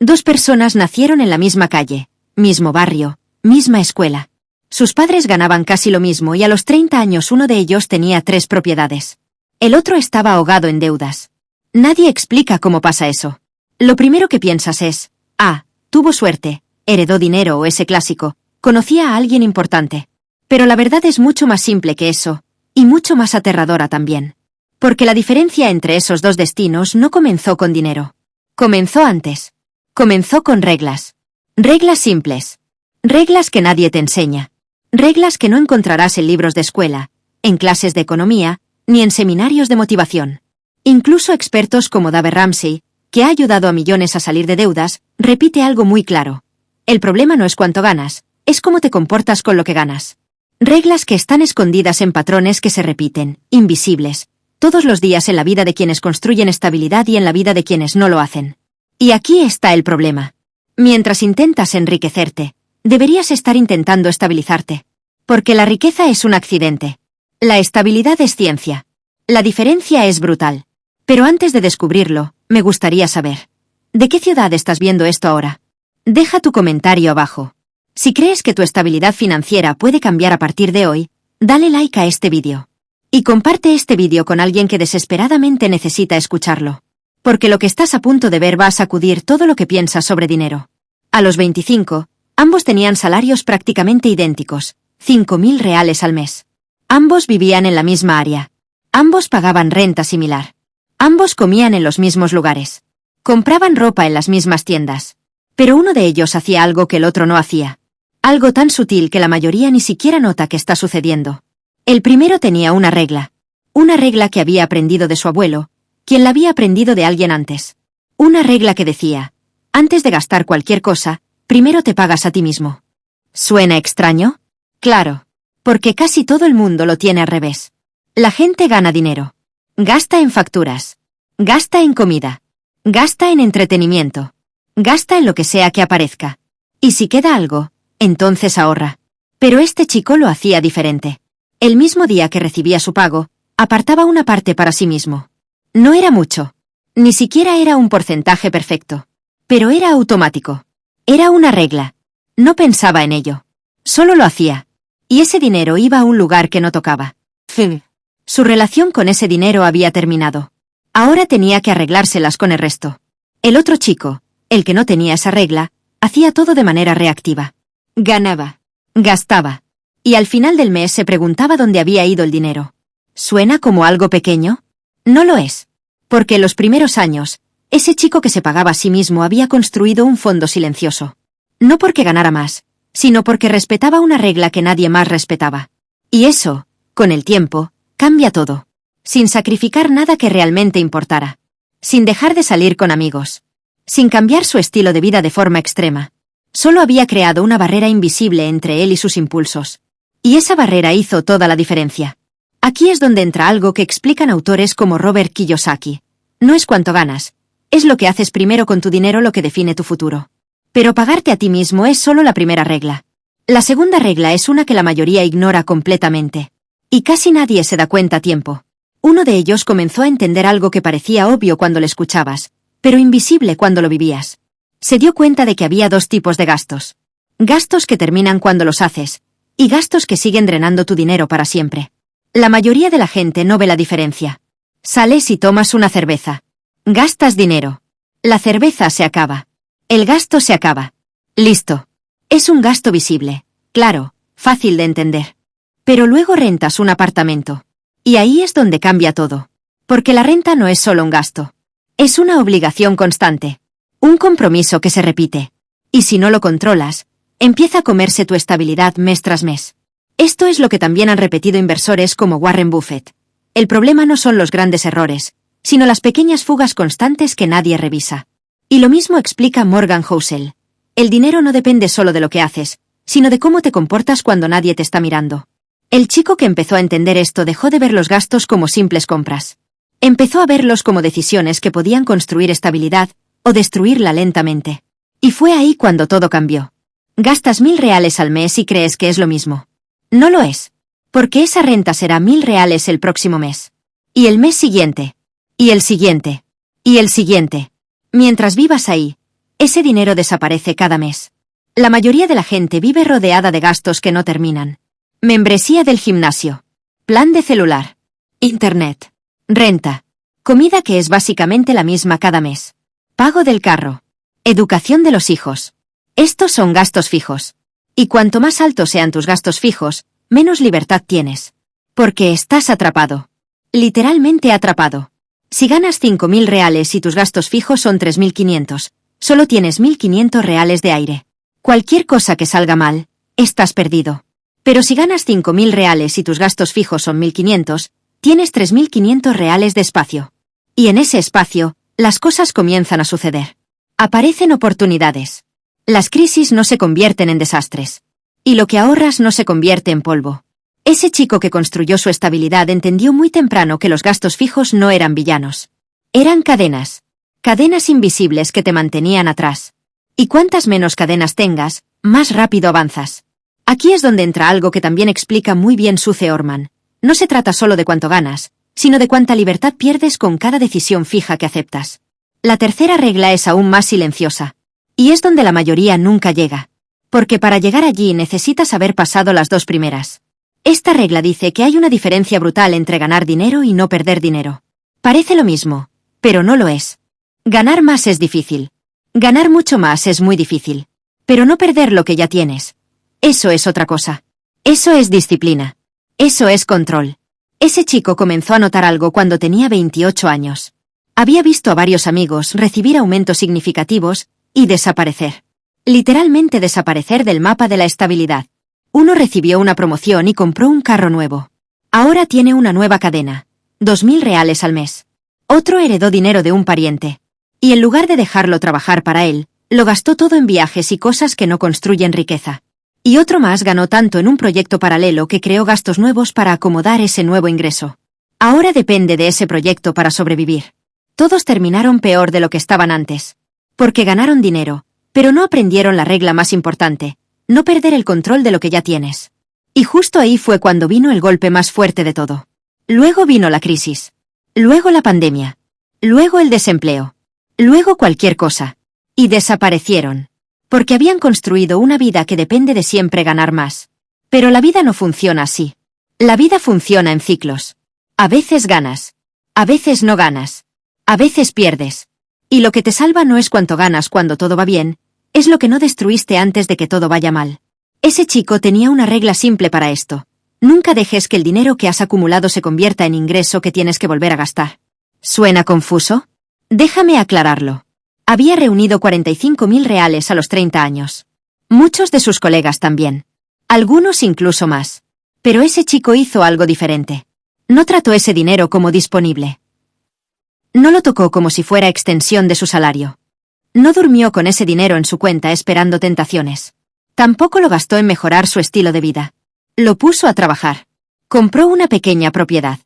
Dos personas nacieron en la misma calle, mismo barrio, misma escuela. Sus padres ganaban casi lo mismo y a los 30 años uno de ellos tenía 3 propiedades. El otro estaba ahogado en deudas. Nadie explica cómo pasa eso. Lo primero que piensas es, tuvo suerte, heredó dinero o ese clásico, conocía a alguien importante. Pero la verdad es mucho más simple que eso, y mucho más aterradora también. Porque la diferencia entre esos dos destinos no comenzó con dinero. Comenzó antes. Comenzó con reglas. Reglas simples. Reglas que nadie te enseña. Reglas que no encontrarás en libros de escuela, en clases de economía, ni en seminarios de motivación. Incluso expertos como Dave Ramsey, que ha ayudado a millones a salir de deudas, repite algo muy claro. El problema no es cuánto ganas, es cómo te comportas con lo que ganas. Reglas que están escondidas en patrones que se repiten, invisibles, todos los días en la vida de quienes construyen estabilidad y en la vida de quienes no lo hacen. Y aquí está el problema. Mientras intentas enriquecerte, deberías estar intentando estabilizarte. Porque la riqueza es un accidente. La estabilidad es ciencia. La diferencia es brutal. Pero antes de descubrirlo, me gustaría saber, ¿de qué ciudad estás viendo esto ahora? Deja tu comentario abajo. Si crees que tu estabilidad financiera puede cambiar a partir de hoy, dale like a este vídeo. Y comparte este vídeo con alguien que desesperadamente necesita escucharlo. Porque lo que estás a punto de ver va a sacudir todo lo que piensas sobre dinero. A los 25, ambos tenían salarios prácticamente idénticos, 5.000 reales al mes. Ambos vivían en la misma área. Ambos pagaban renta similar. Ambos comían en los mismos lugares. Compraban ropa en las mismas tiendas. Pero uno de ellos hacía algo que el otro no hacía. Algo tan sutil que la mayoría ni siquiera nota que está sucediendo. El primero tenía una regla. Una regla que había aprendido de su abuelo, quien la había aprendido de alguien antes. Una regla que decía, antes de gastar cualquier cosa, primero te pagas a ti mismo. ¿Suena extraño? Claro. Porque casi todo el mundo lo tiene al revés. La gente gana dinero. Gasta en facturas. Gasta en comida. Gasta en entretenimiento. Gasta en lo que sea que aparezca. Y si queda algo, entonces ahorra. Pero este chico lo hacía diferente. El mismo día que recibía su pago, apartaba una parte para sí mismo. No era mucho. Ni siquiera era un porcentaje perfecto. Pero era automático. Era una regla. No pensaba en ello. Solo lo hacía. Y ese dinero iba a un lugar que no tocaba. Fin. Su relación con ese dinero había terminado. Ahora tenía que arreglárselas con el resto. El otro chico, el que no tenía esa regla, hacía todo de manera reactiva. Ganaba. Gastaba. Y al final del mes se preguntaba dónde había ido el dinero. ¿Suena como algo pequeño? No lo es. Porque en los primeros años, ese chico que se pagaba a sí mismo había construido un fondo silencioso. No porque ganara más, sino porque respetaba una regla que nadie más respetaba. Y eso, con el tiempo, cambia todo. Sin sacrificar nada que realmente importara. Sin dejar de salir con amigos. Sin cambiar su estilo de vida de forma extrema. Solo había creado una barrera invisible entre él y sus impulsos. Y esa barrera hizo toda la diferencia. Aquí es donde entra algo que explican autores como Robert Kiyosaki. No es cuánto ganas, es lo que haces primero con tu dinero lo que define tu futuro. Pero pagarte a ti mismo es solo la primera regla. La segunda regla es una que la mayoría ignora completamente. Y casi nadie se da cuenta a tiempo. Uno de ellos comenzó a entender algo que parecía obvio cuando lo escuchabas, pero invisible cuando lo vivías. Se dio cuenta de que había 2 tipos de gastos. Gastos que terminan cuando los haces, y gastos que siguen drenando tu dinero para siempre. La mayoría de la gente no ve la diferencia. Sales y tomas una cerveza. Gastas dinero. La cerveza se acaba. El gasto se acaba. Listo. Es un gasto visible, claro, fácil de entender. Pero luego rentas un apartamento. Y ahí es donde cambia todo. Porque la renta no es solo un gasto. Es una obligación constante. Un compromiso que se repite. Y si no lo controlas, empieza a comerse tu estabilidad mes tras mes. Esto es lo que también han repetido inversores como Warren Buffett. El problema no son los grandes errores, sino las pequeñas fugas constantes que nadie revisa. Y lo mismo explica Morgan Housel. El dinero no depende solo de lo que haces, sino de cómo te comportas cuando nadie te está mirando. El chico que empezó a entender esto dejó de ver los gastos como simples compras. Empezó a verlos como decisiones que podían construir estabilidad o destruirla lentamente. Y fue ahí cuando todo cambió. Gastas 1.000 reales al mes y crees que es lo mismo. No lo es. Porque esa renta será 1.000 reales el próximo mes. Y el mes siguiente. Y el siguiente. Y el siguiente. Mientras vivas ahí, Ese dinero desaparece cada mes. La mayoría de la gente vive rodeada de gastos que no terminan. Membresía del gimnasio. Plan de celular. Internet. Renta. Comida que es básicamente la misma cada mes. Pago del carro. Educación de los hijos. Estos son gastos fijos. Y cuanto más altos sean tus gastos fijos, menos libertad tienes. Porque estás atrapado. Literalmente atrapado. Si ganas 5.000 reales y tus gastos fijos son 3.500, solo tienes 1.500 reales de aire. Cualquier cosa que salga mal, estás perdido. Pero si ganas 5.000 reales y tus gastos fijos son 1.500, tienes 3.500 reales de espacio. Y en ese espacio, las cosas comienzan a suceder. Aparecen oportunidades. Las crisis no se convierten en desastres. Y lo que ahorras no se convierte en polvo. Ese chico que construyó su estabilidad entendió muy temprano que los gastos fijos no eran villanos. Eran cadenas. Cadenas invisibles que te mantenían atrás. Y cuantas menos cadenas tengas, más rápido avanzas. Aquí es donde entra algo que también explica muy bien Suze Orman. No se trata solo de cuánto ganas, sino de cuánta libertad pierdes con cada decisión fija que aceptas. La tercera regla es aún más silenciosa. Y es donde la mayoría nunca llega. Porque para llegar allí necesitas haber pasado las dos primeras. Esta regla dice que hay una diferencia brutal entre ganar dinero y no perder dinero. Parece lo mismo, pero no lo es. Ganar más es difícil. Ganar mucho más es muy difícil. Pero no perder lo que ya tienes. Eso es otra cosa. Eso es disciplina. Eso es control. Ese chico comenzó a notar algo cuando tenía 28 años. Había visto a varios amigos recibir aumentos significativos y desaparecer. Literalmente desaparecer del mapa de la estabilidad. Uno recibió una promoción y compró un carro nuevo. Ahora tiene una nueva cadena. 2.000 reales al mes. Otro heredó dinero de un pariente. Y en lugar de dejarlo trabajar para él, lo gastó todo en viajes y cosas que no construyen riqueza. Y otro más ganó tanto en un proyecto paralelo que creó gastos nuevos para acomodar ese nuevo ingreso. Ahora depende de ese proyecto para sobrevivir. Todos terminaron peor de lo que estaban antes. Porque ganaron dinero, pero no aprendieron la regla más importante, no perder el control de lo que ya tienes. Y justo ahí fue cuando vino el golpe más fuerte de todo. Luego vino la crisis. Luego la pandemia. Luego el desempleo. Luego cualquier cosa. Y desaparecieron. Porque habían construido una vida que depende de siempre ganar más. Pero la vida no funciona así. La vida funciona en ciclos. A veces ganas. A veces no ganas. A veces pierdes. Y lo que te salva no es cuánto ganas cuando todo va bien, es lo que no destruiste antes de que todo vaya mal. Ese chico tenía una regla simple para esto. Nunca dejes que el dinero que has acumulado se convierta en ingreso que tienes que volver a gastar. ¿Suena confuso? Déjame aclararlo. Había reunido 45.000 reales a los 30 años. Muchos de sus colegas también. Algunos incluso más. Pero ese chico hizo algo diferente. No trató ese dinero como disponible. No lo tocó como si fuera extensión de su salario. No durmió con ese dinero en su cuenta esperando tentaciones. Tampoco lo gastó en mejorar su estilo de vida. Lo puso a trabajar. Compró una pequeña propiedad.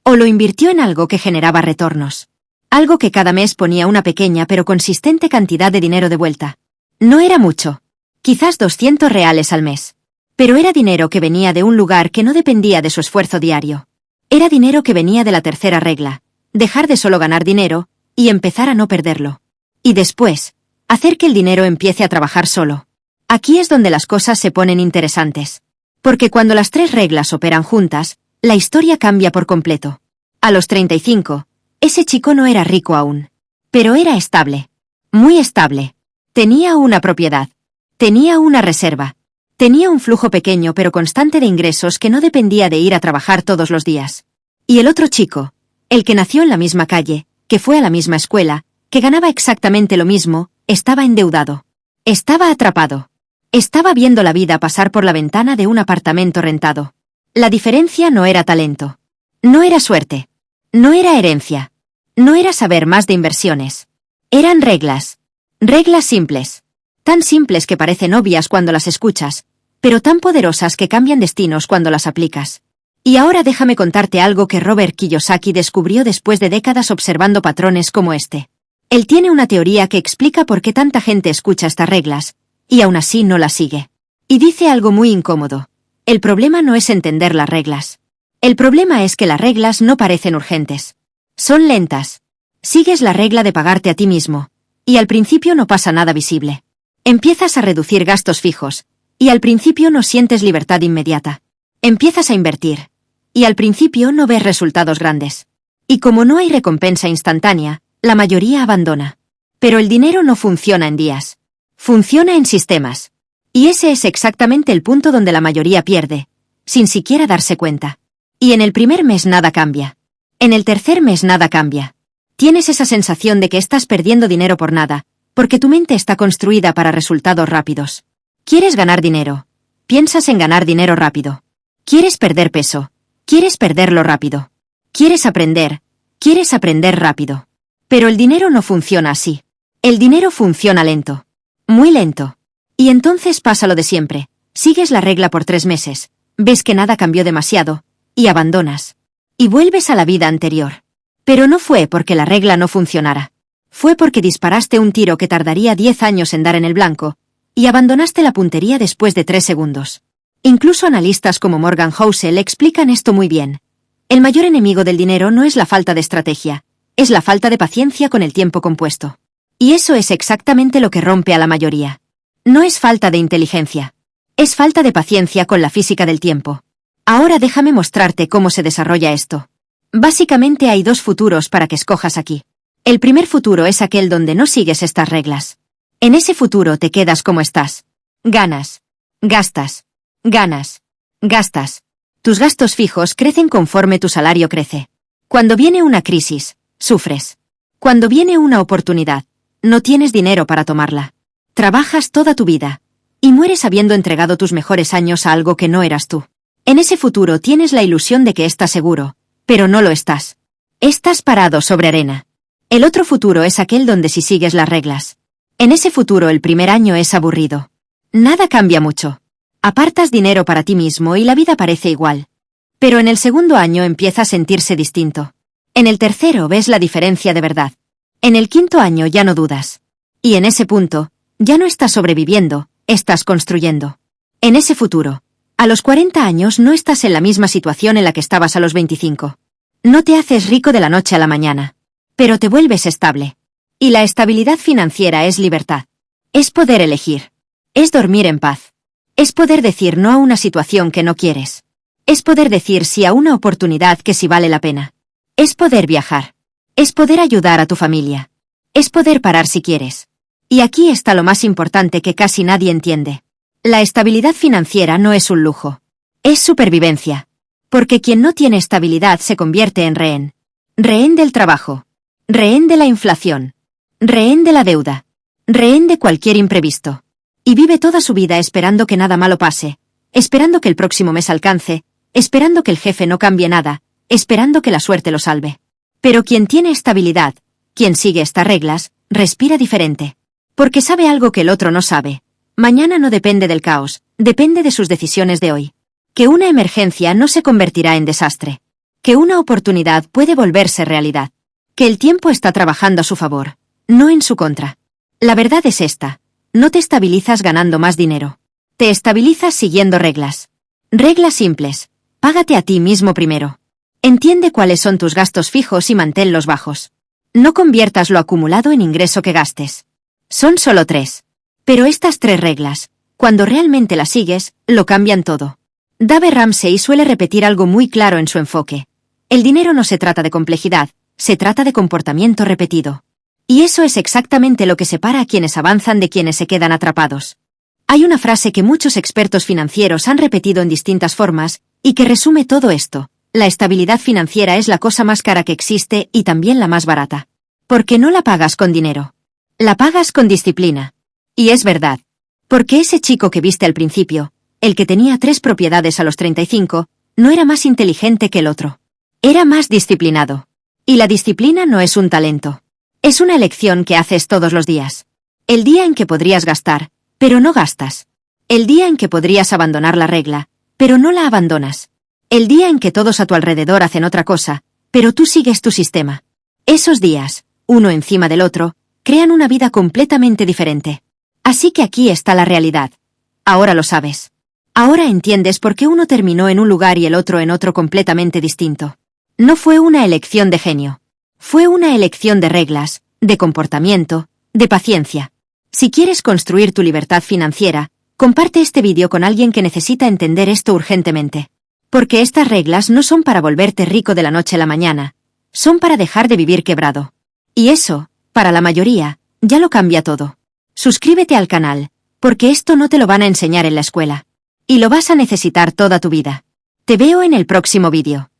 O lo invirtió en algo que generaba retornos. Algo que cada mes ponía una pequeña pero consistente cantidad de dinero de vuelta. No era mucho. Quizás 200 reales al mes. Pero era dinero que venía de un lugar que no dependía de su esfuerzo diario. Era dinero que venía de la tercera regla. Dejar de solo ganar dinero, y empezar a no perderlo. Y después, hacer que el dinero empiece a trabajar solo. Aquí es donde las cosas se ponen interesantes. Porque cuando las tres reglas operan juntas, la historia cambia por completo. A los 35, ese chico no era rico aún. Pero era estable. Muy estable. Tenía una propiedad. Tenía una reserva. Tenía un flujo pequeño pero constante de ingresos que no dependía de ir a trabajar todos los días. Y el otro chico, el que nació en la misma calle, que fue a la misma escuela, que ganaba exactamente lo mismo, estaba endeudado. Estaba atrapado. Estaba viendo la vida pasar por la ventana de un apartamento rentado. La diferencia no era talento. No era suerte. No era herencia. No era saber más de inversiones. Eran reglas. Reglas simples. Tan simples que parecen obvias cuando las escuchas, pero tan poderosas que cambian destinos cuando las aplicas. Y ahora déjame contarte algo que Robert Kiyosaki descubrió después de décadas observando patrones como este. Él tiene una teoría que explica por qué tanta gente escucha estas reglas, y aún así no las sigue. Y dice algo muy incómodo. El problema no es entender las reglas. El problema es que las reglas no parecen urgentes. Son lentas. Sigues la regla de pagarte a ti mismo. Y al principio no pasa nada visible. Empiezas a reducir gastos fijos, y al principio no sientes libertad inmediata. Empiezas a invertir, y al principio no ves resultados grandes. Y como no hay recompensa instantánea, la mayoría abandona. Pero el dinero no funciona en días. Funciona en sistemas. Y ese es exactamente el punto donde la mayoría pierde, sin siquiera darse cuenta. Y en el primer mes nada cambia. En el tercer mes nada cambia. Tienes esa sensación de que estás perdiendo dinero por nada, porque tu mente está construida para resultados rápidos. ¿Quieres ganar dinero? Piensas en ganar dinero rápido. ¿Quieres perder peso? ¿Quieres perderlo rápido? ¿Quieres aprender? ¿Quieres aprender rápido? Pero el dinero no funciona así. El dinero funciona lento. Muy lento. Y entonces pasa lo de siempre. Sigues la regla por 3 meses, ves que nada cambió demasiado, y abandonas. Y vuelves a la vida anterior. Pero no fue porque la regla no funcionara. Fue porque disparaste un tiro que tardaría 10 años en dar en el blanco, y abandonaste la puntería después de 3 segundos. Incluso analistas como Morgan Housel explican esto muy bien. El mayor enemigo del dinero no es la falta de estrategia, es la falta de paciencia con el tiempo compuesto. Y eso es exactamente lo que rompe a la mayoría. No es falta de inteligencia. Es falta de paciencia con la física del tiempo. Ahora déjame mostrarte cómo se desarrolla esto. Básicamente hay 2 futuros para que escojas aquí. El primer futuro es aquel donde no sigues estas reglas. En ese futuro te quedas como estás. Ganas. Gastas. Ganas. Gastas. Tus gastos fijos crecen conforme tu salario crece. Cuando viene una crisis, sufres. Cuando viene una oportunidad, no tienes dinero para tomarla. Trabajas toda tu vida. Y mueres habiendo entregado tus mejores años a algo que no eras tú. En ese futuro tienes la ilusión de que estás seguro, pero no lo estás. Estás parado sobre arena. El otro futuro es aquel donde sí sigues las reglas. En ese futuro el primer año es aburrido. Nada cambia mucho. Apartas dinero para ti mismo y la vida parece igual. Pero en el segundo año empieza a sentirse distinto. En el tercero ves la diferencia de verdad. En el quinto año ya no dudas. Y en ese punto, ya no estás sobreviviendo, estás construyendo. En ese futuro, a los 40 años no estás en la misma situación en la que estabas a los 25. No te haces rico de la noche a la mañana. Pero te vuelves estable. Y la estabilidad financiera es libertad. Es poder elegir. Es dormir en paz. Es poder decir no a una situación que no quieres. Es poder decir sí a una oportunidad que sí vale la pena. Es poder viajar. Es poder ayudar a tu familia. Es poder parar si quieres. Y aquí está lo más importante que casi nadie entiende. La estabilidad financiera no es un lujo. Es supervivencia. Porque quien no tiene estabilidad se convierte en rehén. Rehén del trabajo. Rehén de la inflación. Rehén de la deuda. Rehén de cualquier imprevisto. Y vive toda su vida esperando que nada malo pase. Esperando que el próximo mes alcance. Esperando que el jefe no cambie nada. Esperando que la suerte lo salve. Pero quien tiene estabilidad, quien sigue estas reglas, respira diferente. Porque sabe algo que el otro no sabe. Mañana no depende del caos, depende de sus decisiones de hoy. Que una emergencia no se convertirá en desastre. Que una oportunidad puede volverse realidad. Que el tiempo está trabajando a su favor, no en su contra. La verdad es esta. No te estabilizas ganando más dinero. Te estabilizas siguiendo reglas. Reglas simples. Págate a ti mismo primero. Entiende cuáles son tus gastos fijos y manténlos bajos. No conviertas lo acumulado en ingreso que gastes. Son solo 3. Pero estas 3 reglas, cuando realmente las sigues, lo cambian todo. Dave Ramsey suele repetir algo muy claro en su enfoque. El dinero no se trata de complejidad, se trata de comportamiento repetido. Y eso es exactamente lo que separa a quienes avanzan de quienes se quedan atrapados. Hay una frase que muchos expertos financieros han repetido en distintas formas, y que resume todo esto. La estabilidad financiera es la cosa más cara que existe y también la más barata. Porque no la pagas con dinero. La pagas con disciplina. Y es verdad. Porque ese chico que viste al principio, el que tenía 3 propiedades a los 35, no era más inteligente que el otro. Era más disciplinado. Y la disciplina no es un talento. Es una elección que haces todos los días. El día en que podrías gastar, pero no gastas. El día en que podrías abandonar la regla, pero no la abandonas. El día en que todos a tu alrededor hacen otra cosa, pero tú sigues tu sistema. Esos días, uno encima del otro, crean una vida completamente diferente. Así que aquí está la realidad. Ahora lo sabes. Ahora entiendes por qué uno terminó en un lugar y el otro en otro completamente distinto. No fue una elección de genio. Fue una elección de reglas, de comportamiento, De paciencia. Si quieres construir tu libertad financiera, comparte este vídeo con alguien que necesita entender esto urgentemente. Porque estas reglas no son para volverte rico de la noche a la mañana, son para dejar de vivir quebrado. Y eso, para la mayoría, ya lo cambia todo. Suscríbete al canal, porque esto no te lo van a enseñar en la escuela. Y lo vas a necesitar toda tu vida. Te veo en el próximo vídeo.